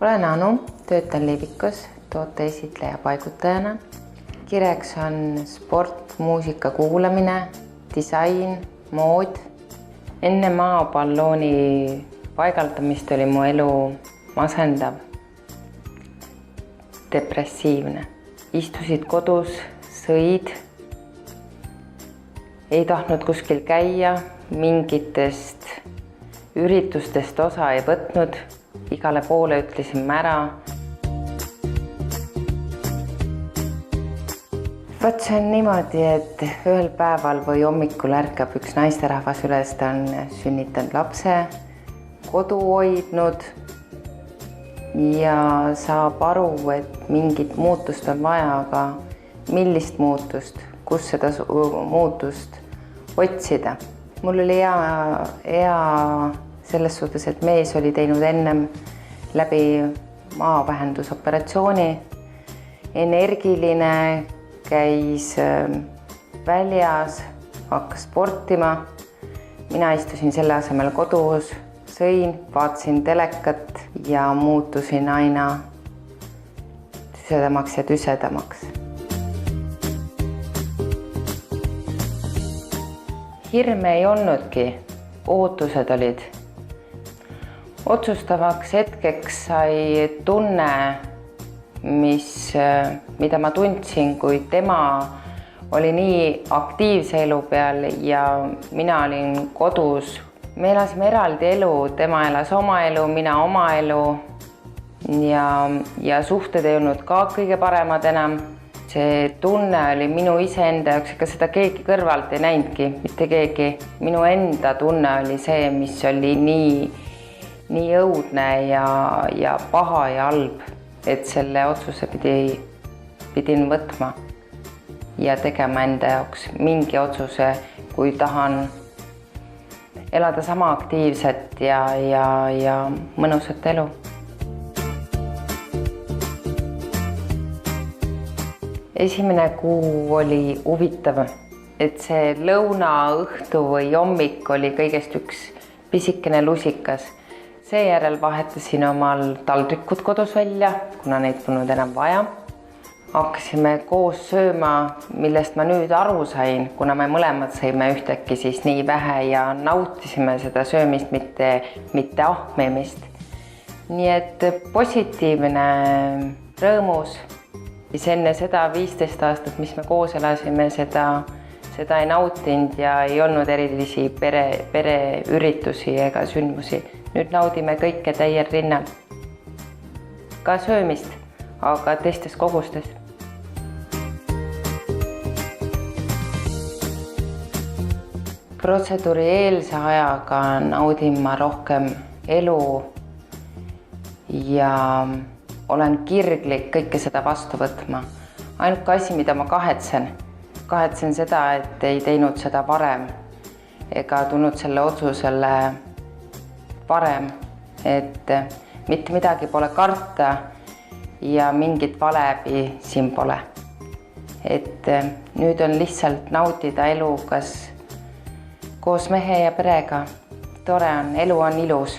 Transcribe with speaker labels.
Speaker 1: Olen Anu, töötan Liivikus tooteesitleja paigutajana. Kireks on sport, muusika kuulamine, disain, mood. Enne maaballooni paigaldamist oli mu elu masendav, depressiivne. Istusid kodus, sõid, ei tahtnud kuskil käia, mingitest üritustest osa ei võtnud, igale poole ütlesime ära. Vaat see on niimoodi, et ühel päeval või hommikul ärkab üks naisterahvas üles, ta on sünnitanud lapse, kodu hoidnud ja saab aru, et mingit muutust on vaja, aga millist muutust, kus seda muutust otsida. Mul oli hea selles suhtes, et mees oli teinud ennem läbi maavähendusoperatsiooni, energiline, käis väljas, hakkas sportima. Mina istusin selle asemel kodus, sõin, vaatasin telekat ja muutusin aina tüsedamaks ja tüsedamaks. Hirme ei olnudki, ootused olid. Otsustavaks hetkeks sai tunne, mida ma tundsin, kui tema oli nii aktiivse elu peal ja mina olin kodus. Me elasime eraldi elu, tema elas oma elu, mina oma elu ja suhted ei olnud ka kõige paremad enam. See tunne oli minu iseenda jaoks, ega seda keegi kõrvalt ei näinudki, mitte keegi. Minu enda tunne oli see, mis oli nii õudne ja paha ja halb, et selle otsuse pidin võtma ja tegema enda jaoks mingi otsuse, kui tahan elada sama aktiivset ja mõnusat elu. Esimene kuu oli huvitav, et see lõuna, õhtu või hommik oli kõigest üks pisikene lusikas. Seejärel vahetasin omal taldrikud kodus välja, kuna neid polnud enam vaja. Hakkasime koos sööma, millest ma nüüd aru sain, kuna me mõlemad sõime ühtäkki siis nii vähe ja nautisime seda söömist, mitte ahmimist. Nii et positiivne, rõõmus. Enne seda 15 aastat, mis me koos elasime, seda ei nautinud ja ei olnud erilisi pereüritusi ega sündmusi. Nüüd naudime kõike täiel rinnal. Ka söömist, aga teistes kogustes. Protseduuri eelse ajaga naudin ma rohkem elu ja olen kirglik kõike seda vastu võtma. Ainuke asi, mida ma kahetsen seda, et ei teinud seda varem ega tulnud selle otsusele varem, et mitte midagi pole karta ja mingit valebi siin pole. Et nüüd on lihtsalt nautida elu, kas koos mehe ja perega. Tore on, elu on ilus.